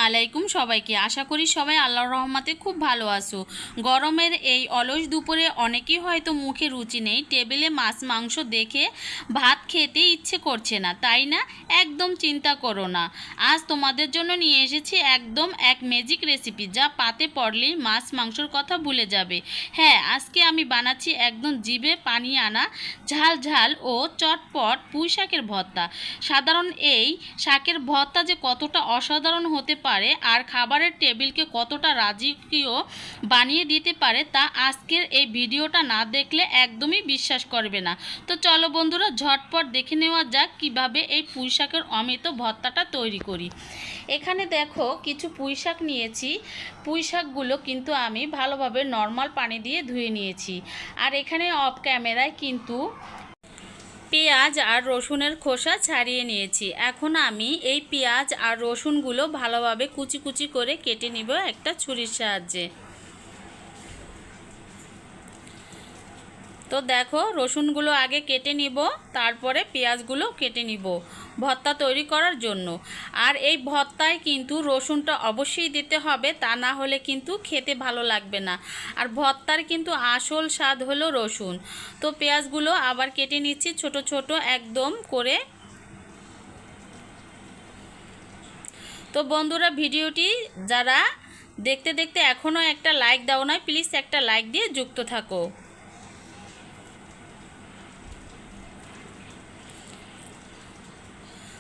আলাইকুম সবাইকে। আশা করি সবাই আল্লাহর রহমতে খুব ভালো আছো। গরমের এই অলস দুপুরে অনেকেই হয়তো মুখে রুচি নেই, টেবিলে মাছ মাংস দেখে ভাত খেতে ইচ্ছে করছে না, তাই না? একদম চিন্তা করো না, আজ তোমাদের জন্য নিয়ে এসেছি একদম এক ম্যাজিক রেসিপি, যা পাতে পড়লেই মাছ মাংসর কথা ভুলে যাবে। হ্যাঁ, আজকে আমি বানাচ্ছি একদম জিভে পানি আনা ঝাল ঝাল ও চটপট পুঁই শাকের ভর্তা। সাধারণ এই শাকের ভর্তা যে কতটা অসাধারণ হতে পারে আর খাবারের টেবিলকে কতটা রাজকীয় বানিয়ে দিতে পারে, তা আজকের এই ভিডিওটা না দেখলে একদমই বিশ্বাস করবে না। তো চলো বন্ধুরা, ঝটপট দেখে নেওয়া যাক কিভাবে এই পুঁই শাকের অমৃত ভর্তাটা তৈরি করি। এখানে দেখো কিছু পুঁই শাক নিয়েছি। পুঁই শাকগুলো কিন্তু আমি ভালোভাবে নর্মাল পানি দিয়ে ধুয়ে নিয়েছি। আর এখানে অফ ক্যামেরায় কিন্তু পেঁয়াজ আর রসুনের খোসা ছাড়িয়ে নিয়েছি। এখন আমি এই পেঁয়াজ আর রসুনগুলো ভালোভাবে কুচি কুচি করে কেটে নিব একটা ছুরির সাহায্যে। তো দেখো, রসুনগুলো আগে কেটে নিব, তারপরে পেঁয়াজগুলো কেটে নিব ভর্তা তৈরি করার জন্য। আর এই ভর্তায় কিন্তু রসুনটা অবশ্যই দিতে হবে, তা না হলে কিন্তু খেতে ভালো লাগবে না। আর ভর্তার কিন্তু আসল স্বাদ হলো রসুন। তো পেঁয়াজগুলো আবার কেটে নিচ্ছি ছোট ছোট একদম করে। তো বন্ধুরা, ভিডিওটি যারা দেখতে দেখতে এখনও একটা লাইক দাও না, প্লিজ একটা লাইক দিয়ে যুক্ত থাকো।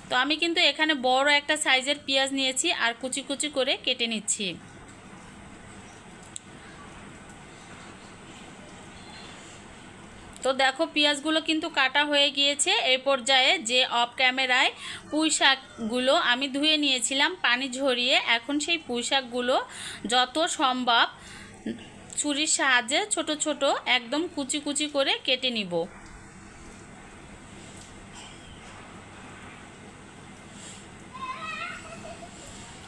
তো আমি কিন্তু এখানে বড় একটা সাইজের পেঁয়াজ নিয়েছি আর কুচি কুচি করে কেটে নিচ্ছি। তো দেখো, পেঁয়াজগুলো কিন্তু কাটা হয়ে গিয়েছে। এই পর্যায়ে যে অফ ক্যামেরায় পুঁই শাকগুলো আমি ধুয়ে নিয়েছিলাম পানি ঝরিয়ে, এখন সেই পুঁই শাকগুলো যত সম্ভব ছুরির সাহায্যে ছোট ছোট একদম কুচি কুচি করে কেটে নিব।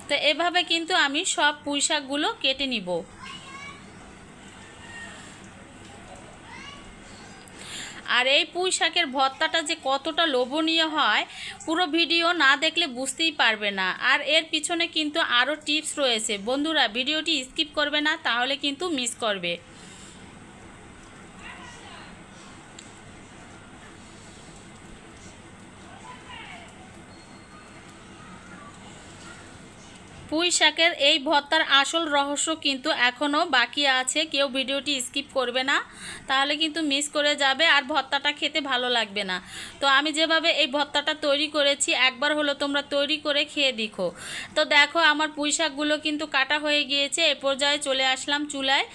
তো এভাবে কিন্তু আমি সব পুঁই শাকগুলো কেটে নিব। আর এই পুঁই শাকের ভর্তাটা যে কতটা লোভনীয় হয়, পুরো ভিডিও না দেখলে বুঝতেই পারবে না। আর এর পিছনে কিন্তু আরও টিপস রয়েছে বন্ধুরা, ভিডিওটি স্কিপ করবে না, তাহলে কিন্তু মিস করবে। পুঁই শাকের এই ভর্তার আসল রহস্য কিন্তু এখনও বাকি আছে, কেউ ভিডিওটি স্কিপ করবে না, তাহলে কিন্তু মিস করে যাবে আর ভর্তাটা খেতে ভালো লাগবে না। তো আমি যেভাবে এই ভর্তাটা তৈরি করেছি, একবার হলো তোমরা তৈরি করে খেয়ে দেখো। তো দেখো, আমার পুঁই শাকগুলো কিন্তু কাটা হয়ে গিয়েছে। এ পর্যায়ে চলে আসলাম চুলায়।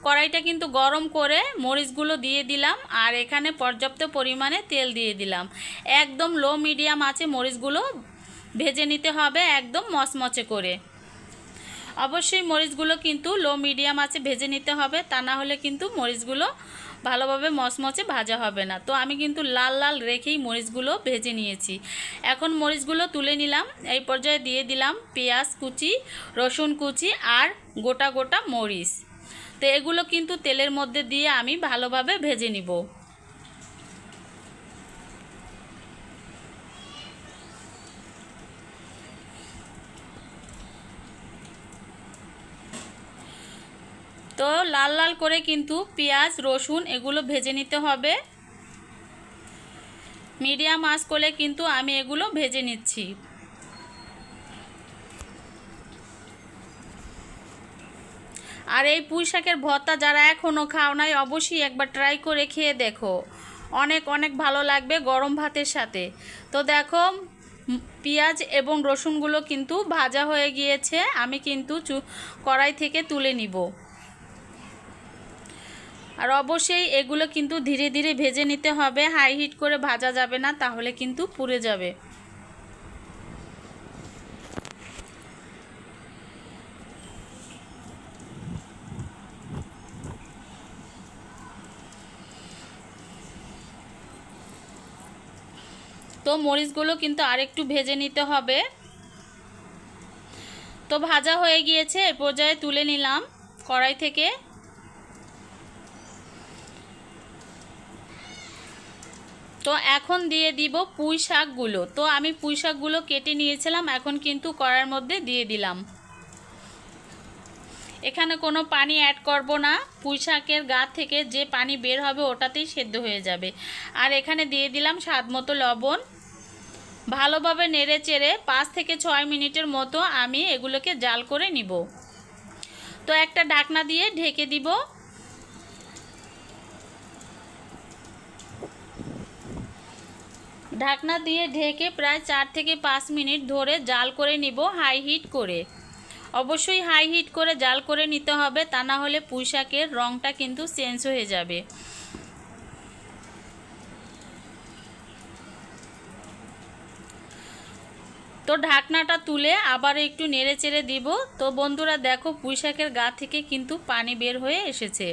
কড়াইটা কিন্তু গরম করে মরিচগুলো দিয়ে দিলাম আর এখানে পর্যাপ্ত পরিমাণে তেল দিয়ে দিলাম। একদম লো মিডিয়াম আঁচে মরিচগুলো ভেজে নিতে হবে একদম মচমচে করে। অবশ্যই মরিচগুলো কিন্তু লো মিডিয়াম আঁচে ভেজে নিতে হবে, তা না হলে কিন্তু মরিচগুলো ভালোভাবে মচমচে ভাজা হবে না। তো আমি কিন্তু লাল লাল রেখেই মরিচগুলো ভেজে নিয়েছি। এখন মরিচগুলো তুলে নিলাম। এই পর্যায়ে দিয়ে দিলাম পেঁয়াজ কুচি, রসুন কুচি আর গোটা গোটা মরিচ। তো এগুলো কিন্তু তেলের মধ্যে দিয়ে আমি ভালোভাবে ভেজে নিব। তো লাল লাল করে কিন্তু পেঁয়াজ রসুন এগুলো ভেজে নিতে হবে। মিডিয়াম আঁচ করে কিন্তু আমি এগুলো ভেজে নিচ্ছি। আর এই পুঁই শাকের ভর্তা যারা এখনও খাও নাই, অবশ্যই একবার ট্রাই করে খেয়ে দেখো, অনেক অনেক ভালো লাগবে গরম ভাতের সাথে। তো দেখো, পেঁয়াজ এবং রসুনগুলো কিন্তু ভাজা হয়ে গিয়েছে, আমি কিন্তু কড়াই থেকে তুলে নিব। আর অবশ্যই এগুলো কিন্তু ধীরে ধীরে ভেজে নিতে হবে, হাই হিট করে ভাজা যাবে না, তাহলে কিন্তু পুড়ে যাবে। তো মরিচগুলো কিন্তু আরেকটু ভেজে নিতে হবে। তো ভাজা হয়ে গিয়েছে, এ পর্যায়ে তুলে নিলাম কড়াই থেকে। তো এখন দিয়ে দিব পুঁই শাকগুলো। তো আমি পুঁই শাকগুলো কেটে নিয়েছিলাম, এখন কিন্তু কড়াইয়ের মধ্যে দিয়ে দিলাম। এখানে কোনো পানি অ্যাড করব না, পুঁই শাকের গা থেকে যে পানি বের হবে ওটাতেই সেদ্ধ হয়ে যাবে। আর এখানে দিয়ে দিলাম স্বাদ মতো লবণ। ভালোভাবে নেড়ে চেড়ে 5 থেকে 6 মিনিটের মতো আমি এগুলোকে জাল করে নিব। তো একটা ঢাকনা দিয়ে ঢেকে দিব। ঢাকনা দিয়ে ঢেকে প্রায় 4 থেকে 5 মিনিট ধরে জাল করে নিব হাই হিট করে। অবশ্যই হাই হিট করে জাল করে নিতে হবে, তা না হলে পুঁই শাকের রঙটা কিন্তু চেঞ্জ হয়ে যাবে। তো ঢাকনাটা তুলে আবার একটু নেড়ে চেড়ে দিব। তো বন্ধুরা দেখো, পুঁই শাকের গা থেকে কিন্তু পানি বের হয়ে এসেছে,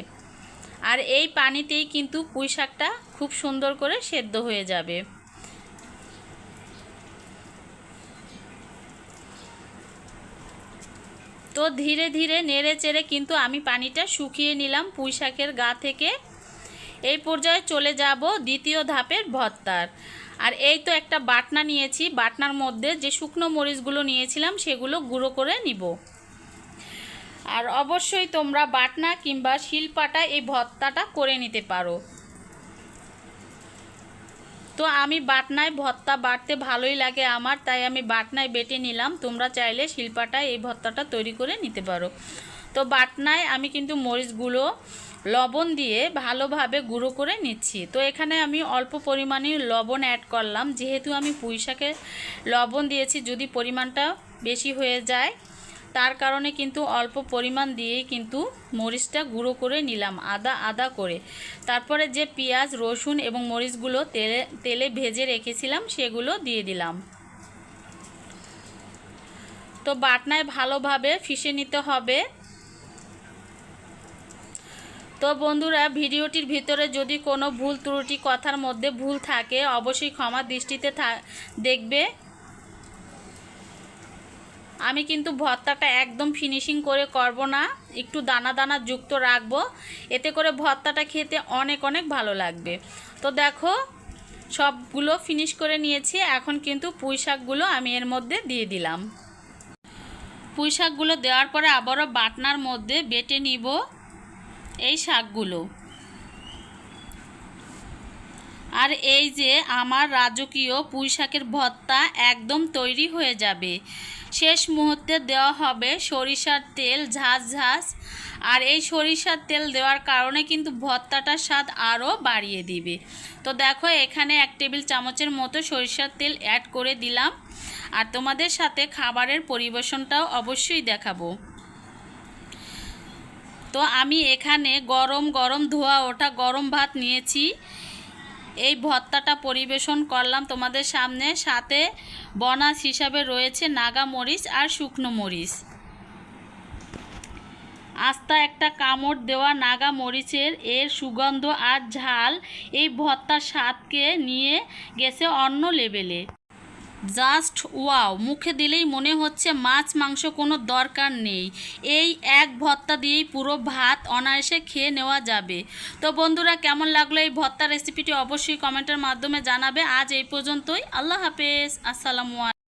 আর এই পানিতেই কিন্তু পুঁই শাকটা খুব সুন্দর করে সেদ্ধ হয়ে যাবে। তো ধীরে ধীরে নেড়ে চেড়ে কিন্তু আমি পানিটা শুকিয়ে নিলাম পুঁই শাকের গা থেকে। এই পর্যায়ে চলে যাব দ্বিতীয় ধাপের ভর্তার। আর এই তো একটা বাটনা নিয়েছি, বাটনার মধ্যে যে শুকনো মরিচগুলো নিয়েছিলাম সেগুলো গুঁড়ো করে নিব। আর অবশ্যই তোমরা বাটনা কিংবা শিলপাটা এই ভর্তাটা করে নিতে পারো। তো আমি বাটনায় ভর্তা বাটতে ভালোই লাগে আমার, তাই আমি বাটনায় বেটে নিলাম। তোমরা চাইলে শিলপাটায় এই ভর্তাটা তৈরি করে নিতে পারো। তো বাটনায় আমি কিন্তু মরিচগুলো লবণ দিয়ে ভালোভাবে গুঁড়ো করে নিচ্ছি। তো এখানে আমি অল্প পরিমাণে লবণ অ্যাড করলাম, যেহেতু আমি পুঁই শাকে লবণ দিয়েছি। যদি পরিমাণটা বেশি হয়ে যায় তার কারণে কিন্তু অল্প পরিমাণ দিয়েই কিন্তু মরিচটা গুঁড়ো করে নিলাম আদা আদা করে। তারপরে যে পেঁয়াজ রসুন এবং মরিচগুলো তেলে ভেজে রেখেছিলাম সেগুলো দিয়ে দিলাম। তো বাটনায় ভালোভাবে ফিশে নিতে হবে। তো বন্ধুরা, ভিডিওটির ভিতরে যদি কোনো ভুল ত্রুটি কথার মধ্যে ভুল থাকে অবশ্যই ক্ষমা দৃষ্টিতে দেখবে। আমি কিন্তু ভর্তাটা একদম ফিনিশিং করে করব না, একটু দানা দানা যুক্ত রাখবো, এতে করে ভর্তাটা খেতে অনেক অনেক ভালো লাগবে। তো দেখো, সবগুলো ফিনিশ করে নিয়েছি। এখন কিন্তু পুঁই শাকগুলো আমি এর মধ্যে দিয়ে দিলাম। পুঁই শাকগুলো দেওয়ার পরে আবারও বাটনার মধ্যে বেটে নিব এই শাকগুলো। আর এই যে আমার রাজকীয় পুঁই শাকের ভর্তা একদম তৈরি হয়ে যাবে। শেষ মুহূর্তে দেওয়া হবে সরিষার তেল, ঝাঁঝ ঝাঁঝ। আর এই সরিষার তেল দেওয়ার কারণে কিন্তু ভর্তাটার স্বাদ আরও বাড়িয়ে দিবে। তো দেখো, এখানে 1 টেবিল চামচের মতো সরিষার তেল অ্যাড করে দিলাম। আর তোমাদের সাথে খাবারের পরিবেশনটাও অবশ্যই দেখাবো। তো আমি এখানে গরম গরম ধোয়া ওঠা গরম ভাত নিয়েছি, এই ভর্তাটা পরিবেশন করলাম তোমাদের সামনে। সাথে বোনাস হিসাবে রয়েছে নাগা মরিচ আর শুকনো মরিচ। আস্তা একটা কামড় দেওয়া নাগা মরিচের এর সুগন্ধ আর ঝাল এই ভর্তার স্বাদকে নিয়ে গেছে অন্য লেভেলে। জাস্ট ওয়াও, মুখে দিলেই মনে হচ্ছে মাছ মাংস কোনো দরকার নেই, এই এক ভর্তা দিয়েই পুরো ভাত অনায়াসে খেয়ে নেওয়া যাবে। তো বন্ধুরা, কেমন লাগলো এই ভর্তা রেসিপিটি অবশ্যই কমেন্টের মাধ্যমে জানাবে। আজ এই পর্যন্তই। আল্লাহ হাফেজ, আসসালামু আলাইকুম।